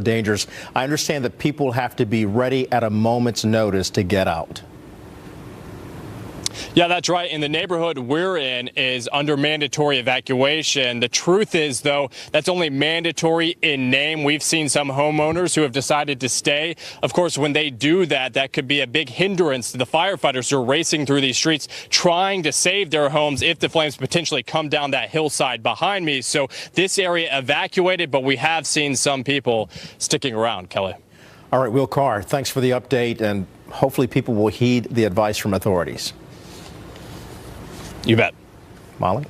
Dangers. I understand that people have to be ready at a moment's notice to get out. Yeah, that's right. And the neighborhood we're in is under mandatory evacuation. The truth is, though, that's only mandatory in name. We've seen some homeowners who have decided to stay. Of course, when they do that, that could be a big hindrance to the firefighters who are racing through these streets trying to save their homes if the flames potentially come down that hillside behind me. So this area evacuated, but we have seen some people sticking around, Kelly. All right, Will Carr, thanks for the update, and hopefully people will heed the advice from authorities. You bet. Molly?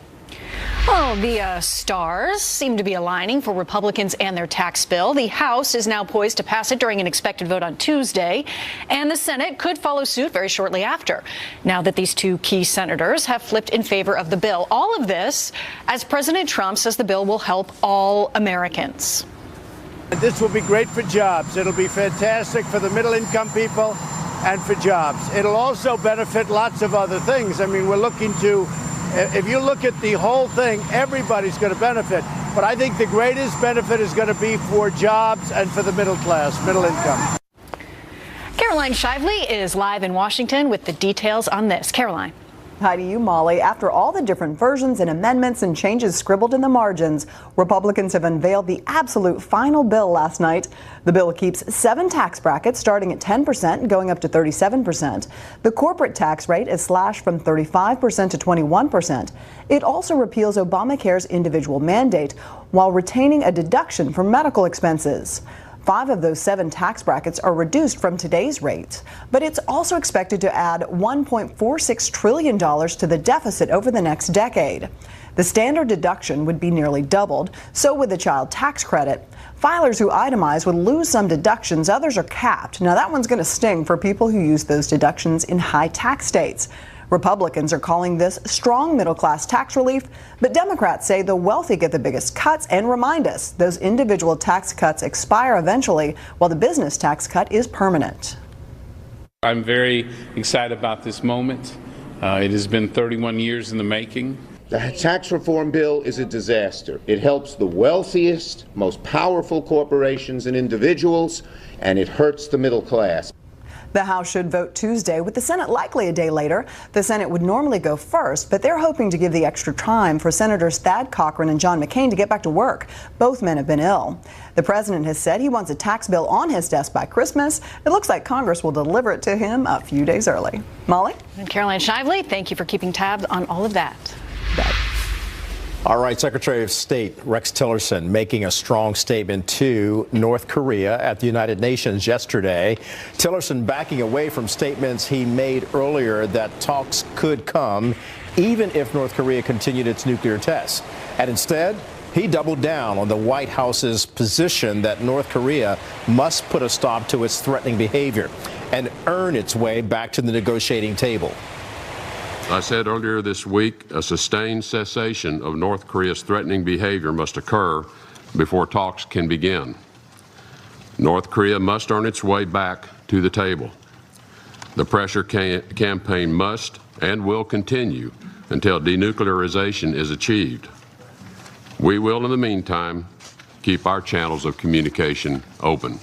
Well, the stars seem to be aligning for Republicans and their tax bill. The House is now poised to pass it during an expected vote on Tuesday, and the Senate could follow suit very shortly after, now that these two key senators have flipped in favor of the bill. All of this as President Trump says the bill will help all Americans. This will be great for jobs. It'll be fantastic for the middle-income people and for jobs. It'll also benefit lots of other things. I mean, we're looking to, if you look at the whole thing, everybody's going to benefit. But I think the greatest benefit is going to be for jobs and for the middle class, middle income. Caroline Shively is live in Washington with the details on this. Caroline. Hi to you, Molly. After all the different versions and amendments and changes scribbled in the margins, Republicans have unveiled the absolute final bill last night. The bill keeps 7 tax brackets starting at 10% going up to 37%. The corporate tax rate is slashed from 35% to 21%. It also repeals Obamacare's individual mandate while retaining a deduction for medical expenses. 5 of those 7 tax brackets are reduced from today's rates, but it's also expected to add $1.46 trillion to the deficit over the next decade. The standard deduction would be nearly doubled, so would the child tax credit. Filers who itemize would lose some deductions, others are capped. Now that one's going to sting for people who use those deductions in high tax states. Republicans are calling this strong middle-class tax relief, but Democrats say the wealthy get the biggest cuts and remind us those individual tax cuts expire eventually, while the business tax cut is permanent. I'm very excited about this moment. It has been 31 years in the making. The tax reform bill is a disaster. It helps the wealthiest, most powerful corporations and individuals, and it hurts the middle class. The House should vote Tuesday, with the Senate likely a day later. The Senate would normally go first, but they're hoping to give the extra time for Senators Thad Cochran and John McCain to get back to work. Both men have been ill. The president has said he wants a tax bill on his desk by Christmas. It looks like Congress will deliver it to him a few days early. Molly? And Caroline Shively, thank you for keeping tabs on all of that. All right, Secretary of State Rex Tillerson making a strong statement to North Korea at the United Nations yesterday. Tillerson backing away from statements he made earlier that talks could come even if North Korea continued its nuclear tests. And instead, he doubled down on the White House's position that North Korea must put a stop to its threatening behavior and earn its way back to the negotiating table. I said earlier this week, a sustained cessation of North Korea's threatening behavior must occur before talks can begin. North Korea must earn its way back to the table. The pressure campaign must and will continue until denuclearization is achieved. We will, in the meantime, keep our channels of communication open.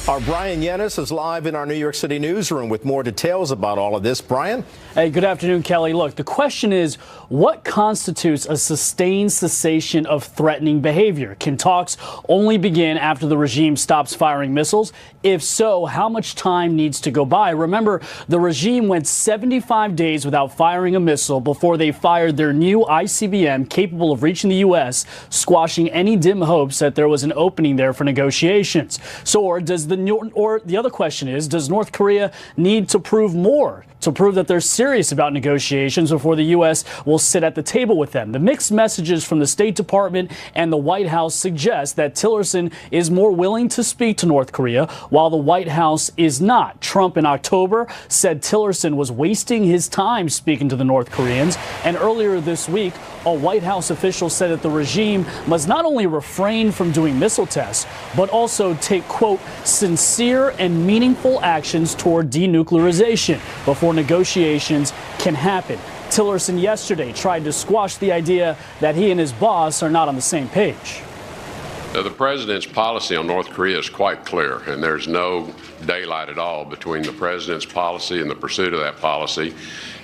Our Brian Yennis is live in our New York City newsroom with more details about all of this. Brian? Hey, good afternoon, Kelly. Look, the question is, what constitutes a sustained cessation of threatening behavior? Can talks only begin after the regime stops firing missiles? If so, how much time needs to go by? Remember, the regime went 75 days without firing a missile before they fired their new ICBM capable of reaching the U.S., squashing any dim hopes that there was an opening there for negotiations. So, the other question is, does North Korea need to prove more to prove that they're serious about negotiations before the U.S. will sit at the table with them? The mixed messages from the State Department and the White House suggest that Tillerson is more willing to speak to North Korea, while the White House is not. Trump in October said Tillerson was wasting his time speaking to the North Koreans, and earlier this week, a White House official said that the regime must not only refrain from doing missile tests, but also take, quote, sincere and meaningful actions toward denuclearization before negotiations can happen. Tillerson yesterday tried to squash the idea that he and his boss are not on the same page. The president's policy on North Korea is quite clear, and there's no daylight at all between the president's policy and the pursuit of that policy.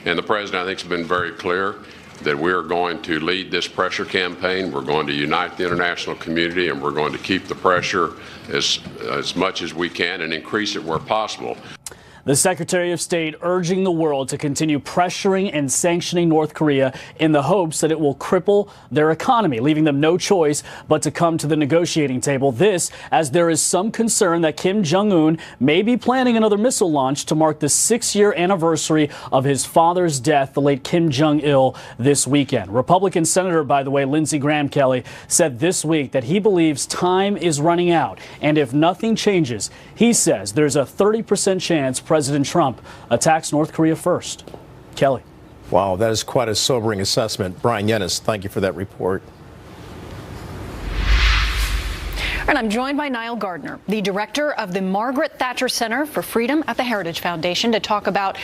And the president, I think, has been very clear that we're going to lead this pressure campaign. We're going to unite the international community, and we're going to keep the pressure as much as we can and increase it where possible. The Secretary of State urging the world to continue pressuring and sanctioning North Korea in the hopes that it will cripple their economy, leaving them no choice but to come to the negotiating table. This, as there is some concern that Kim Jong-un may be planning another missile launch to mark the 6-year anniversary of his father's death, the late Kim Jong-il, this weekend. Republican Senator, by the way, Lindsey Graham, Kelly, said this week that he believes time is running out. And if nothing changes, he says there's a 30% chance President Trump attacks North Korea first. Kelly. Wow, that is quite a sobering assessment. Brian Yennis, thank you for that report. And I'm joined by Niall Gardner, the director of the Margaret Thatcher Center for Freedom at the Heritage Foundation, to talk about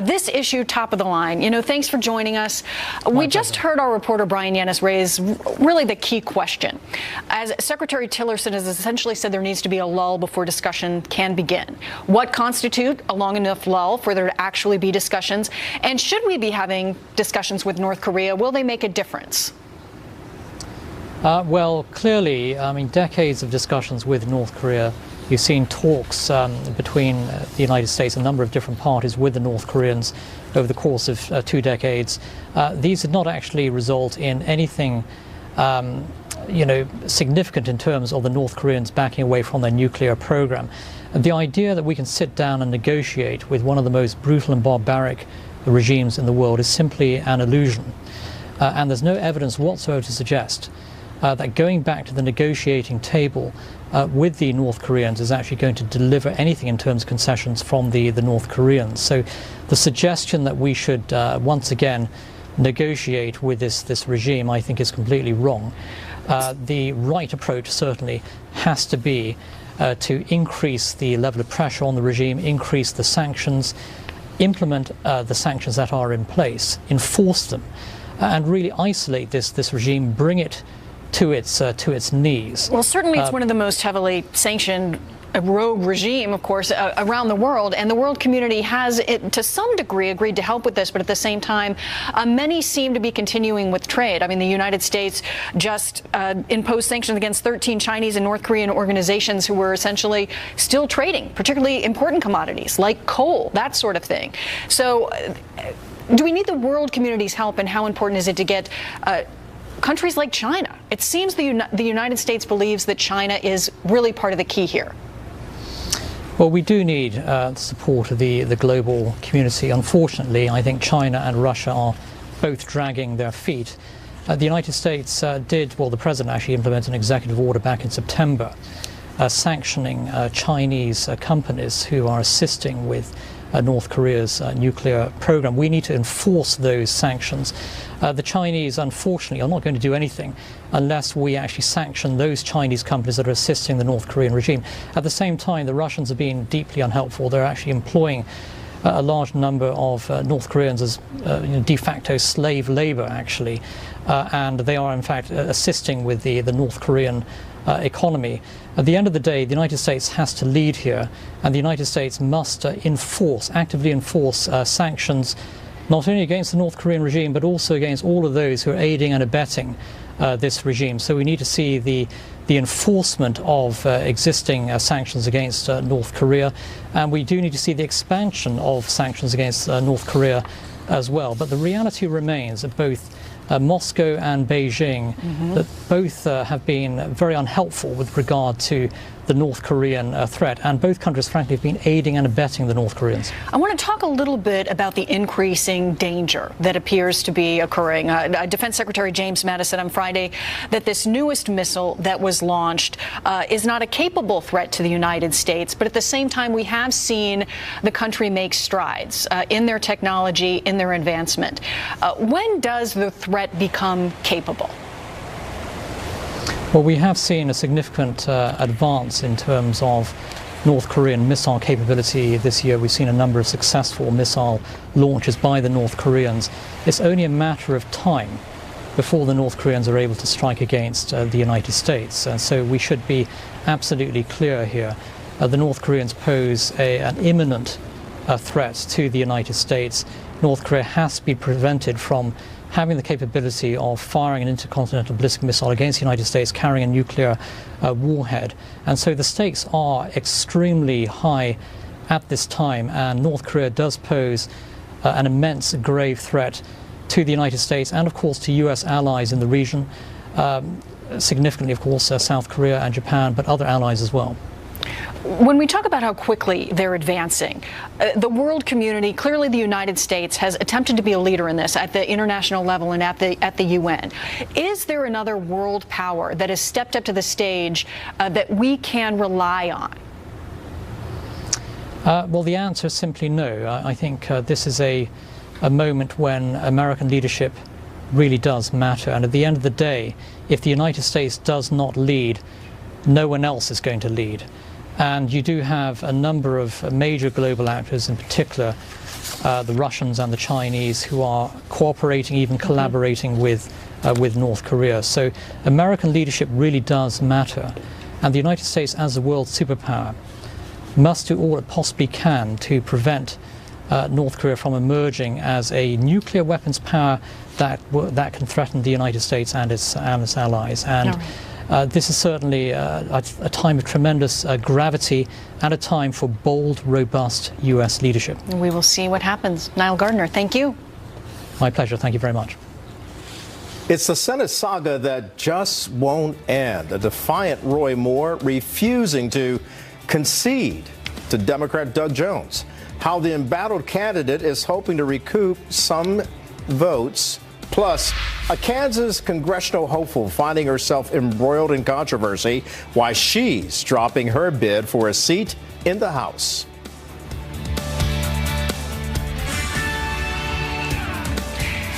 this issue top of the line. You know, thanks for joining us. We just heard our reporter Brian Yennis raise really the key question. As Secretary Tillerson has essentially said, there needs to be a lull before discussion can begin. What constitutes a long enough lull for there to actually be discussions? And should we be having discussions with North Korea? Will they make a difference? Well, clearly, I mean, decades of discussions with North Korea. You've seen talks between the United States, a number of different parties with the North Koreans over the course of 2 decades. These did not actually result in anything, significant in terms of the North Koreans backing away from their nuclear program. The idea that we can sit down and negotiate with one of the most brutal and barbaric regimes in the world is simply an illusion. And there's no evidence whatsoever to suggest that going back to the negotiating table with the North Koreans is actually going to deliver anything in terms of concessions from the North Koreans. So the suggestion that we should once again negotiate with this regime, I think, is completely wrong. The right approach certainly has to be to increase the level of pressure on the regime, increase the sanctions, implement the sanctions that are in place, enforce them, and really isolate this regime, bring it to its knees. Well, certainly it's one of the most heavily sanctioned rogue regime, of course, around the world, and the world community has, to some degree, agreed to help with this, but at the same time, many seem to be continuing with trade. I mean, the United States just imposed sanctions against 13 Chinese and North Korean organizations who were essentially still trading, particularly important commodities like coal, that sort of thing. So do we need the world community's help, and how important is it to get countries like China? It seems the United States believes that China is really part of the key here. Well, we do need the support of the global community. Unfortunately, I think China and Russia are both dragging their feet. The United States the president actually implemented an executive order back in September sanctioning Chinese companies who are assisting with North Korea's nuclear program. We need to enforce those sanctions. The Chinese, unfortunately, are not going to do anything unless we actually sanction those Chinese companies that are assisting the North Korean regime. At the same time, the Russians are being deeply unhelpful. They're actually employing a large number of North Koreans as de facto slave labor, actually, and they are in fact assisting with the North Korean economy. At the end of the day, the United States has to lead here, and the United States must actively enforce sanctions, not only against the North Korean regime, but also against all of those who are aiding and abetting this regime. So we need to see the enforcement of existing sanctions against North Korea, and we do need to see the expansion of sanctions against North Korea as well. But the reality remains that both Moscow and Beijing, that both have been very unhelpful with regard to the North Korean threat, and both countries, frankly, have been aiding and abetting the North Koreans. I want to talk a little bit about the increasing danger that appears to be occurring. Defense Secretary James Mattis said on Friday that this newest missile that was launched is not a capable threat to the United States, but at the same time, we have seen the country make strides in their technology, in their advancement. When does the threat become capable? Well, we have seen a significant advance in terms of North Korean missile capability this year. We've seen a number of successful missile launches by the North Koreans. It's only a matter of time before the North Koreans are able to strike against the United States. So we should be absolutely clear here. The North Koreans pose an imminent threat to the United States. North Korea has to be prevented from having the capability of firing an intercontinental ballistic missile against the United States, carrying a nuclear warhead. And so the stakes are extremely high at this time, and North Korea does pose an immense, grave threat to the United States and, of course, to US allies in the region, significantly, of course, South Korea and Japan, but other allies as well. When we talk about how quickly they're advancing, the world community, clearly the United States, has attempted to be a leader in this at the international level and at the UN. Is there another world power that has stepped up to the stage that we can rely on? Well, the answer is simply no. I think this is a moment when American leadership really does matter. And at the end of the day, if the United States does not lead, no one else is going to lead. And you do have a number of major global actors, in particular the Russians and the Chinese, who are cooperating, even collaborating with North Korea. So American leadership really does matter. And the United States, as a world superpower, must do all it possibly can to prevent North Korea from emerging as a nuclear weapons power that can threaten the United States and its allies. And this is certainly a time of tremendous gravity and a time for bold, robust U.S. leadership. We will see what happens. Niall Gardiner, thank you. My pleasure. Thank you very much. It's the Senate saga that just won't end. A defiant Roy Moore refusing to concede to Democrat Doug Jones. How the embattled candidate is hoping to recoup some votes. Plus, a Kansas congressional hopeful finding herself embroiled in controversy while she's dropping her bid for a seat in the House.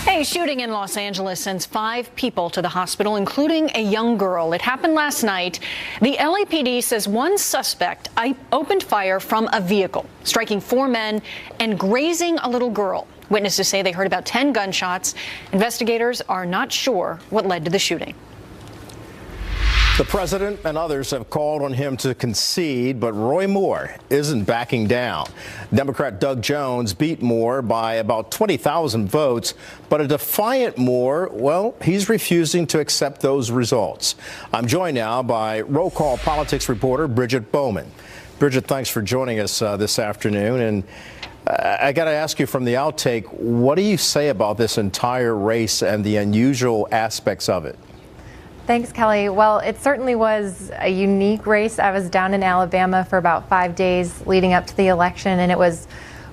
A shooting in Los Angeles sends 5 people to the hospital, including a young girl. It happened last night. The LAPD says one suspect opened fire from a vehicle, striking 4 men and grazing a little girl. Witnesses say they heard about 10 gunshots. Investigators are not sure what led to the shooting. The president and others have called on him to concede, but Roy Moore isn't backing down. Democrat Doug Jones beat Moore by about 20,000 votes, but a defiant Moore, well, he's refusing to accept those results. I'm joined now by Roll Call politics reporter Bridget Bowman. Bridget, thanks for joining us this afternoon. And I got to ask you from the outtake, what do you say about this entire race and the unusual aspects of it? Thanks, Kelly. Well, it certainly was a unique race. I was down in Alabama for about 5 days leading up to the election, and it was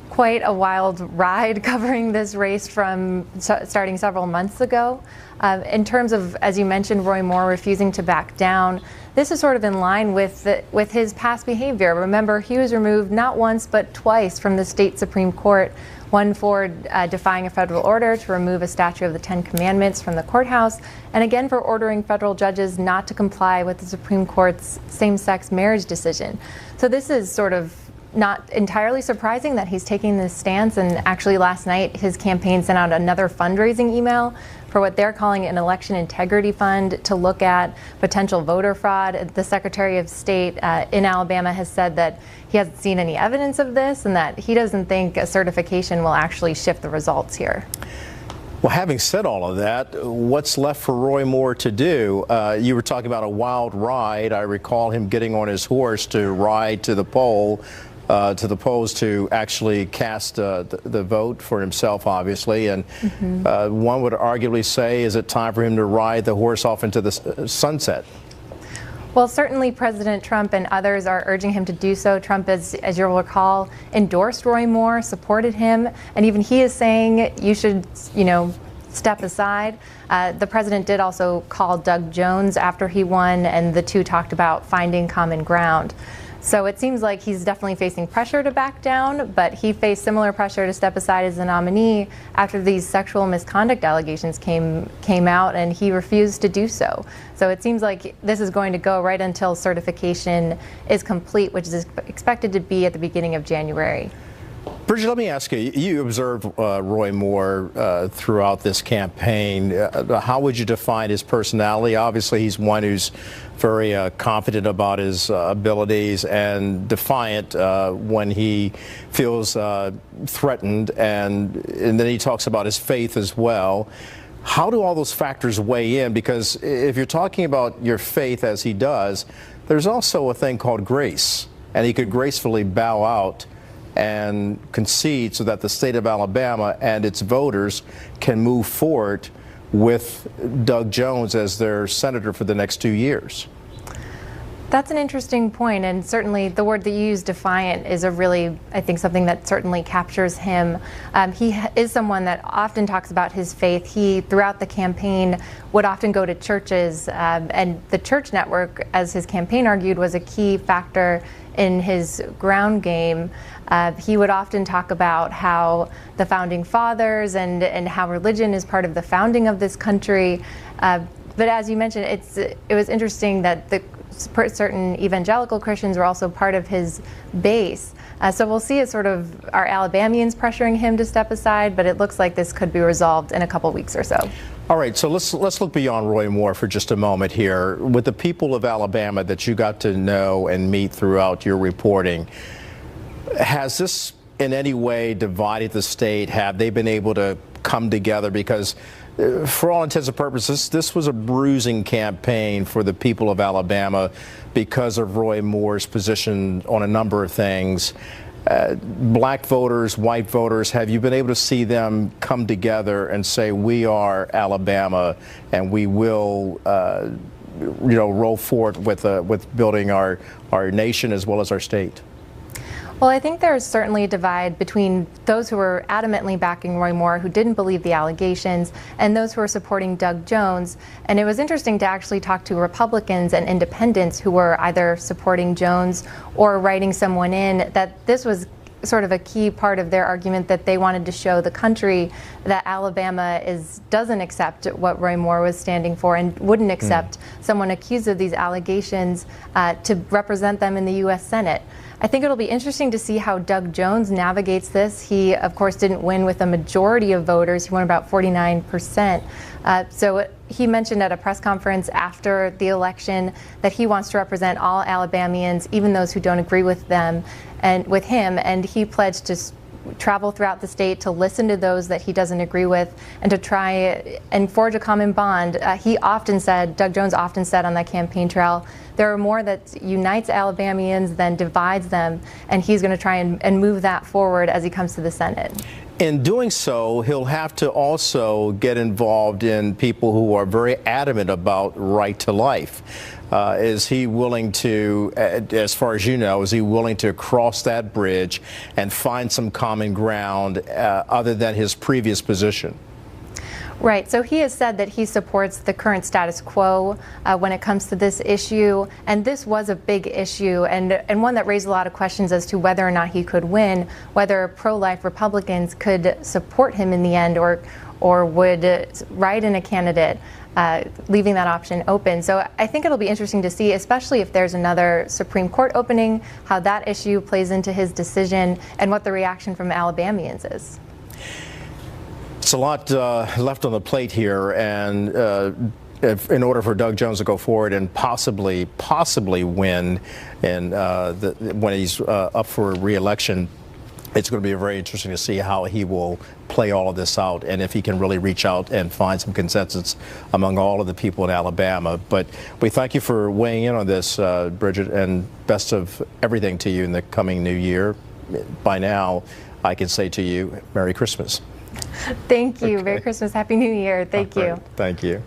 quite a wild ride covering this race from starting several months ago. In terms of, as you mentioned, Roy Moore refusing to back down, this is sort of in line with his past behavior. Remember, he was removed not once but twice from the state Supreme Court. One for defying a federal order to remove a statue of the 10 Commandments from the courthouse, and again for ordering federal judges not to comply with the Supreme Court's same-sex marriage decision. So this is sort of not entirely surprising that he's taking this stance, and actually last night his campaign sent out another fundraising email for what they're calling an election integrity fund to look at potential voter fraud. The Secretary of State in Alabama has said that he hasn't seen any evidence of this and that he doesn't think a certification will actually shift the results here. Well, having said all of that, what's left for Roy Moore to do? You were talking about a wild ride. I recall him getting on his horse to ride to the polls to actually cast the vote for himself, obviously. And one would arguably say, is it time for him to ride the horse off into the sunset? Well, certainly President Trump and others are urging him to do so. Trump, as you'll recall, endorsed Roy Moore, supported him, and even he is saying you should, step aside. The president did also call Doug Jones after he won, and the two talked about finding common ground. So it seems like he's definitely facing pressure to back down, but he faced similar pressure to step aside as the nominee after these sexual misconduct allegations came out, and he refused to do so. So it seems like this is going to go right until certification is complete, which is expected to be at the beginning of January. Bridget, let me ask you, you observed Roy Moore throughout this campaign. How would you define his personality? Obviously, he's one who's very confident about his abilities and defiant when he feels threatened, and then he talks about his faith as well. How do all those factors weigh in? Because if you're talking about your faith as he does, there's also a thing called grace, and he could gracefully bow out and concede so that the state of Alabama and its voters can move forward with Doug Jones as their senator for the next 2 years. That's an interesting point, and certainly the word that you use, defiant, is a really, I think, something that certainly captures him. He is someone that often talks about his faith. He, throughout the campaign, would often go to churches, and the church network, as his campaign argued, was a key factor in his ground game. He would often talk about how the founding fathers and how religion is part of the founding of this country. But as you mentioned, it was interesting that certain evangelical Christians were also part of his base. So we'll see sort of are Alabamians pressuring him to step aside, but it looks like this could be resolved in a couple weeks or so. All right, so let's look beyond Roy Moore for just a moment here. With the people of Alabama that you got to know and meet throughout your reporting, has this in any way divided the state? Have they been able to come together? Because for all intents and purposes, this was a bruising campaign for the people of Alabama because of Roy Moore's position on a number of things. Black voters, white voters, have you been able to see them come together and say, we are Alabama and we will roll forward with building our nation as well as our state? Well, I think there's certainly a divide between those who were adamantly backing Roy Moore, who didn't believe the allegations, and those who were supporting Doug Jones. And it was interesting to actually talk to Republicans and independents who were either supporting Jones or writing someone in, that this was sort of a key part of their argument, that they wanted to show the country that Alabama doesn't accept what Roy Moore was standing for and wouldn't accept someone accused of these allegations to represent them in the U.S. Senate. I think it'll be interesting to see how Doug Jones navigates this. He, of course, didn't win with a majority of voters. He won about 49%. So he mentioned at a press conference after the election that he wants to represent all Alabamians, even those who don't agree with them and with him. And he pledged to travel throughout the state to listen to those that he doesn't agree with and to try and forge a common bond. Doug Jones often said on that campaign trail, there are more that unites Alabamians than divides them, and he's going to try and move that forward as he comes to the Senate. In doing so, he'll have to also get involved in people who are very adamant about right to life. Is he willing to, as far as you know, is he willing to cross that bridge and find some common ground other than his previous position? Right. So he has said that he supports the current status quo when it comes to this issue. And this was a big issue and one that raised a lot of questions as to whether or not he could win, whether pro-life Republicans could support him in the end or would write in a candidate, leaving that option open. So I think it'll be interesting to see, especially if there's another Supreme Court opening, how that issue plays into his decision and what the reaction from Alabamians is. It's a lot left on the plate here, and in order for Doug Jones to go forward and possibly win, and when he's up for re-election, it's going to be very interesting to see how he will play all of this out and if he can really reach out and find some consensus among all of the people in Alabama. But we thank you for weighing in on this, Bridget, and best of everything to you in the coming new year. By now, I can say to you, Merry Christmas. Thank you. Okay. Merry Christmas. Happy New Year. Thank you. Thank you.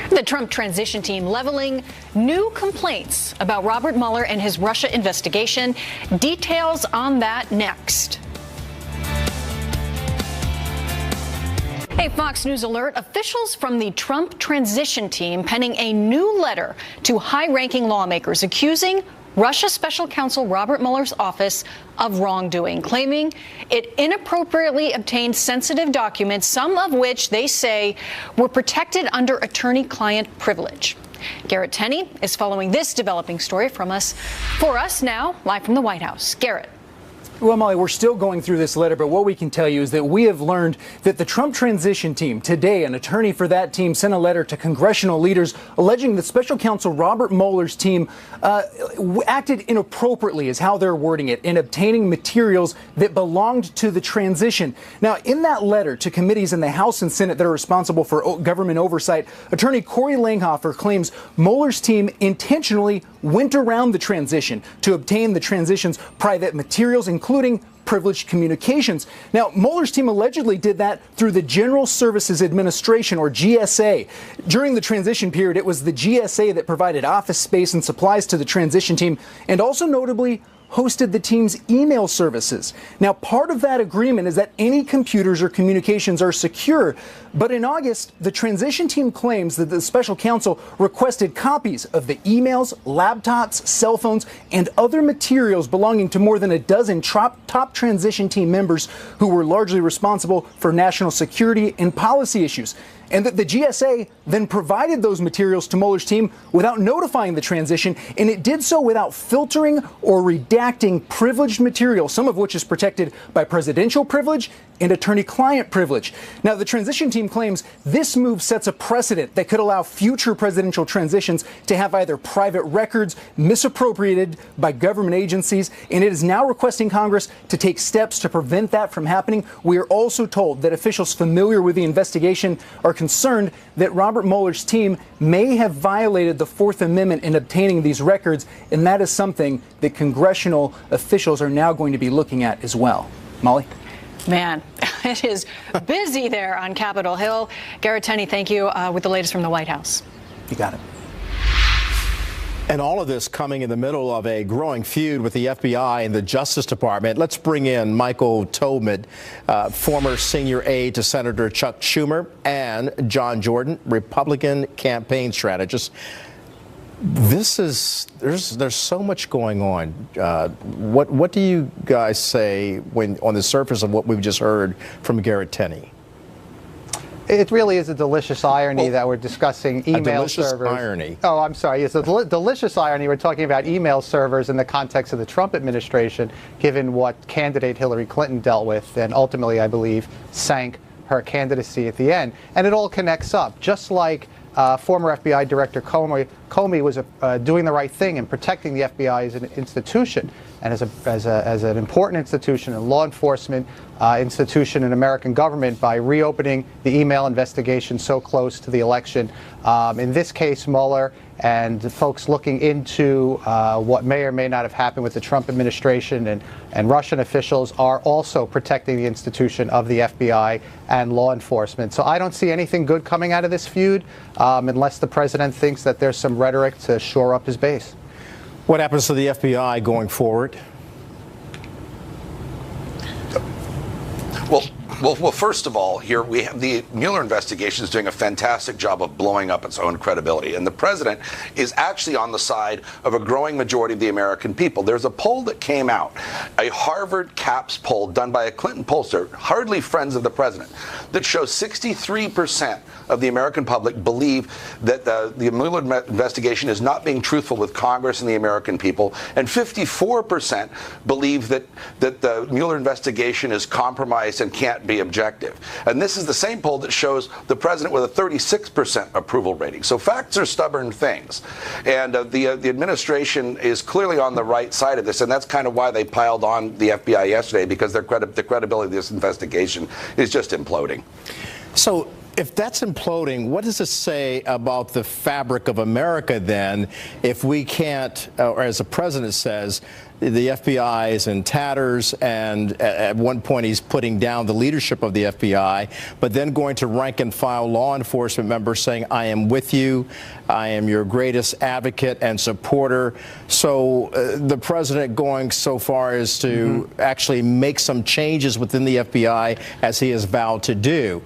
The Trump transition team leveling new complaints about Robert Mueller and his Russia investigation. Details on that next. Hey, Fox News alert. Officials from the Trump transition team penning a new letter to high-ranking lawmakers accusing Russia Special Counsel Robert Mueller's office of wrongdoing, claiming it inappropriately obtained sensitive documents, some of which they say were protected under attorney-client privilege. Garrett Tenney is following this developing story for us now, live from the White House. Garrett. Well, Molly, we're still going through this letter, but what we can tell you is that we have learned that the Trump transition team, today, an attorney for that team sent a letter to congressional leaders alleging that Special Counsel Robert Mueller's team acted inappropriately, is how they're wording it, in obtaining materials that belonged to the transition. Now, in that letter to committees in the House and Senate that are responsible for government oversight, Attorney Corey Langhofer claims Mueller's team intentionally went around the transition to obtain the transition's private materials, including privileged communications. Now, Mueller's team allegedly did that through the General Services Administration, or GSA. During the transition period, it was the GSA that provided office space and supplies to the transition team, and also notably hosted the team's email services. Now, part of that agreement is that any computers or communications are secure. But in August, the transition team claims that the special counsel requested copies of the emails, laptops, cell phones, and other materials belonging to more than a dozen top transition team members who were largely responsible for national security and policy issues. And that the GSA then provided those materials to Mueller's team without notifying the transition, and it did so without filtering or redacting privileged material, some of which is protected by presidential privilege and attorney-client privilege. Now, the transition team claims this move sets a precedent that could allow future presidential transitions to have either private records misappropriated by government agencies, and it is now requesting Congress to take steps to prevent that from happening. We are also told that officials familiar with the investigation are concerned that Robert Mueller's team may have violated the Fourth Amendment in obtaining these records, and that is something that congressional officials are now going to be looking at as well. Molly? Man, it is busy there on Capitol Hill. Garrett Tenney, thank you with the latest from the White House. You got it. And all of this coming in the middle of a growing feud with the FBI and the Justice Department. Let's bring in Michael Tobin, former senior aide to Senator Chuck Schumer, and John Jordan, Republican campaign strategist. There's so much going on. What do you guys say when on the surface of what we've just heard from Garrett Tenney? It really is a delicious irony that we're discussing email servers. A delicious irony. Oh, I'm sorry. It's a delicious irony. We're talking about email servers in the context of the Trump administration, given what candidate Hillary Clinton dealt with and ultimately, I believe, sank her candidacy at the end. And it all connects up, just like former FBI Director Comey was doing the right thing in protecting the FBI as an institution and as an important institution, a law enforcement institution in American government, by reopening the email investigation so close to the election. In this case, Mueller and the folks looking into what may or may not have happened with the Trump administration and Russian officials are also protecting the institution of the FBI and law enforcement. So I don't see anything good coming out of this feud unless the president thinks that there's some rhetoric to shore up his base. What happens to the FBI going forward? Well, first of all, here we have the Mueller investigation is doing a fantastic job of blowing up its own credibility. And the president is actually on the side of a growing majority of the American people. There's a poll that came out, a Harvard CAPS poll done by a Clinton pollster, hardly friends of the president, that shows 63% of the American public believe that the Mueller investigation is not being truthful with Congress and the American people, and 54% believe that the Mueller investigation is compromised and can't be objective. And this is the same poll that shows the president with a 36% approval rating. So facts are stubborn things. And the administration is clearly on the right side of this, and that's kind of why they piled on the FBI yesterday, because the credibility of this investigation is just imploding. So if that's imploding, what does it say about the fabric of America then, if we can't, or as the president says, the FBI is in tatters, and at one point he's putting down the leadership of the FBI, but then going to rank and file law enforcement members saying, I am with you, I am your greatest advocate and supporter. So the president going so far as to actually make some changes within the FBI, as he has vowed to do.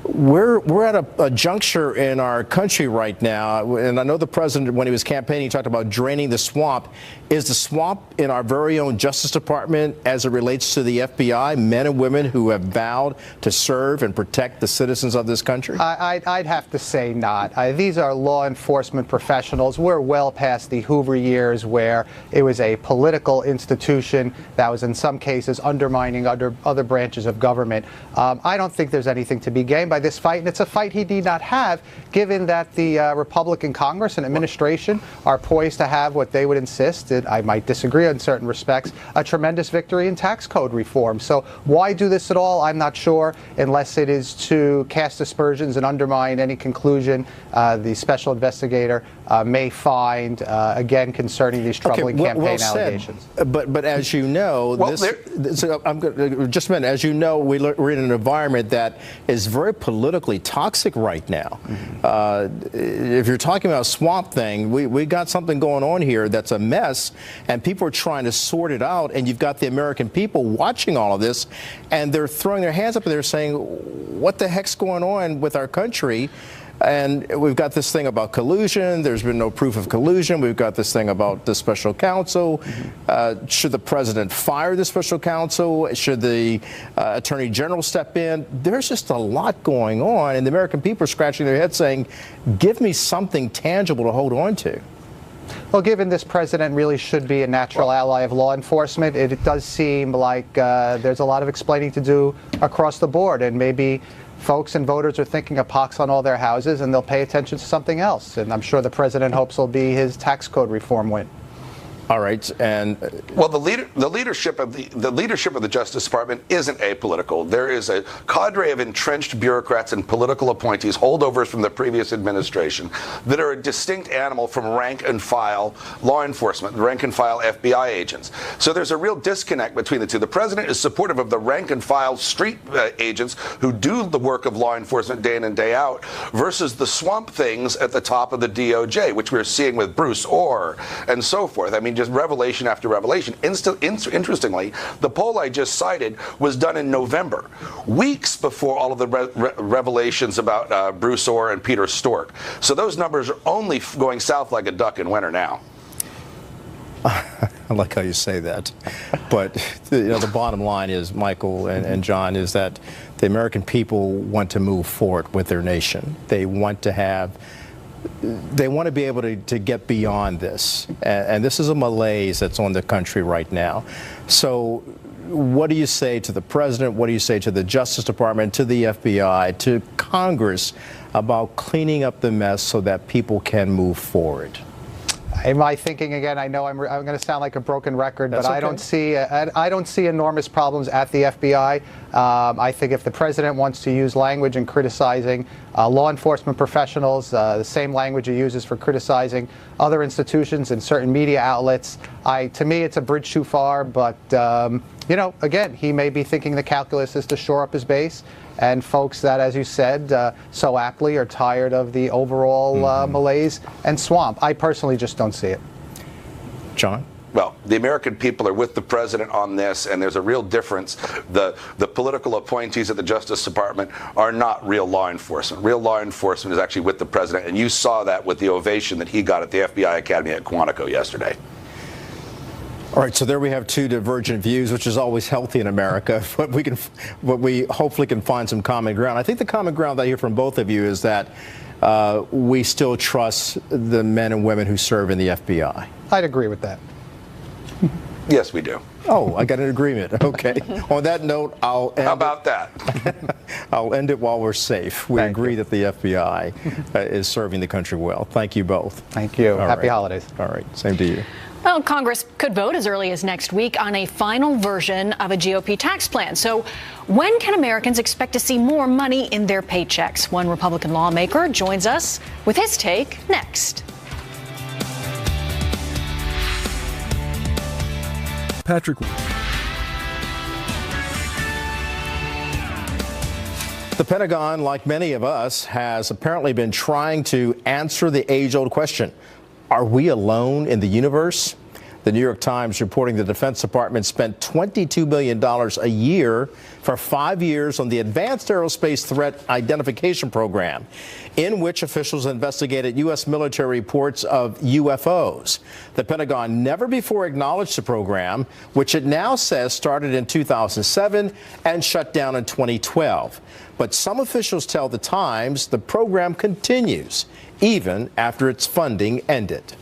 We're at a juncture in our country right now, and I know the president, when he was campaigning, he talked about draining the swamp. Is the swamp in our very own Justice Department as it relates to the FBI, men and women who have vowed to serve and protect the citizens of this country? I'd have to say not. These are law enforcement professionals. We're well past the Hoover years where it was a political institution that was in some cases undermining other branches of government. I don't think there's anything to be gained by this fight, and it's a fight he need not have, given that the Republican Congress and administration are poised to have what they would insist, and I might disagree in certain respects, a tremendous victory in tax code reform. So why do this at all? I'm not sure, unless it is to cast aspersions and undermine any conclusion the special investigator may find, again, concerning these troubling campaign allegations. But as you know, just a minute, as you know, we're in an environment that is very politically toxic right now. If you're talking about Swamp Thing, we got something going on here that's a mess, and people are trying to sort it out, and you've got the American people watching all of this, and they're throwing their hands up and they're saying, what the heck's going on with our country? And we've got this thing about collusion. There's been no proof of collusion. We've got this thing about the special counsel. Should the president fire the special counsel? Should the attorney general step in? There's just a lot going on, and the American people are scratching their heads saying, give me something tangible to hold on to. Well, given this president really should be a natural ally of law enforcement, it does seem like there's a lot of explaining to do across the board, and maybe folks and voters are thinking a pox on all their houses, and they'll pay attention to something else. And I'm sure the president hopes will be his tax code reform win. All right, and well, the leadership of the Justice Department isn't apolitical. There is a cadre of entrenched bureaucrats and political appointees, holdovers from the previous administration, that are a distinct animal from rank and file law enforcement, rank and file FBI agents. So there's a real disconnect between the two. The president is supportive of the rank and file street agents who do the work of law enforcement day in and day out, versus the swamp things at the top of the DOJ, which we're seeing with Bruce Ohr and so forth. I mean, just revelation after revelation. Interestingly, the poll I just cited was done in November, weeks before all of the revelations about Bruce Ohr and Peter Strzok. So those numbers are only going south like a duck in winter now. I like how you say that. But the bottom line is, Michael and John, is that the American people want to move forward with their nation. They want to be able to get beyond this. And this is a malaise that's on the country right now. So what do you say to the president? What do you say to the Justice Department, to the FBI, to Congress about cleaning up the mess so that people can move forward? Am I thinking again? I know I'm going to sound like a broken record, but I don't see enormous problems at the FBI. I think if the president wants to use language in criticizing law enforcement professionals, the same language he uses for criticizing other institutions and certain media outlets, to me it's a bridge too far. But again, he may be thinking the calculus is to shore up his base. And folks that, as you said, so aptly are tired of the overall malaise and swamp. I personally just don't see it. John? Well, the American people are with the president on this, and there's a real difference. The political appointees at the Justice Department are not real law enforcement. Real law enforcement is actually with the president, and you saw that with the ovation that he got at the FBI Academy at Quantico yesterday. All right, so there we have two divergent views, which is always healthy in America, but we hopefully can find some common ground. I think the common ground that I hear from both of you is that we still trust the men and women who serve in the FBI. I'd agree with that. Yes, we do. Oh, I got an agreement. Okay. On that note, I'll end. How about that? I'll end it while we're safe. We agree that the FBI is serving the country well. Thank you both. Thank you. Happy holidays. All right. Same to you. Well, Congress could vote as early as next week on a final version of a GOP tax plan. So when can Americans expect to see more money in their paychecks? One Republican lawmaker joins us with his take next. Patrick. The Pentagon, like many of us, has apparently been trying to answer the age-old question: are we alone in the universe? The New York Times reporting the Defense Department spent $22 billion a year for 5 years on the Advanced Aerospace Threat Identification Program, in which officials investigated U.S. military reports of UFOs. The Pentagon never before acknowledged the program, which it now says started in 2007 and shut down in 2012. But some officials tell the Times the program continues, even after its funding ended.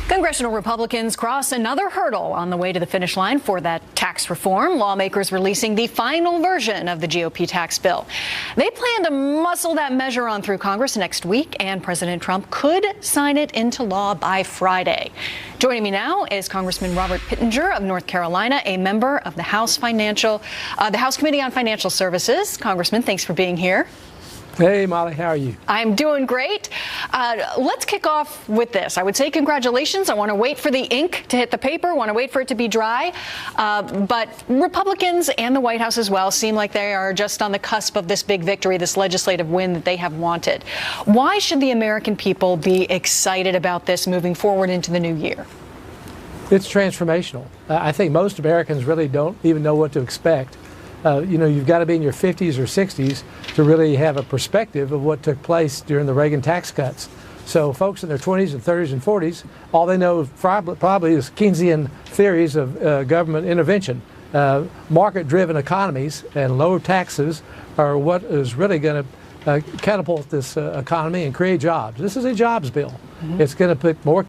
Congressional Republicans cross another hurdle on the way to the finish line for that tax reform. Lawmakers releasing the final version of the GOP tax bill. They plan to muscle that measure on through Congress next week, and President Trump could sign it into law by Friday. Joining me now is Congressman Robert Pittenger of North Carolina, a member of the House Committee on Financial Services. Congressman, thanks for being here. Hey, Molly, how are you? I'm doing great. Let's kick off with this. I would say congratulations. I want to wait for the ink to hit the paper, want to wait for it to be dry. But Republicans and the White House as well seem like they are just on the cusp of this big victory, this legislative win that they have wanted. Why should the American people be excited about this moving forward into the new year? It's transformational. I think most Americans really don't even know what to expect. You've got to be in your 50s or 60s to really have a perspective of what took place during the Reagan tax cuts. So folks in their 20s and 30s and 40s, all they know probably is Keynesian theories of government intervention. Market-driven economies and low taxes are what is really going to catapult this economy and create jobs. This is a jobs bill. It's going to put more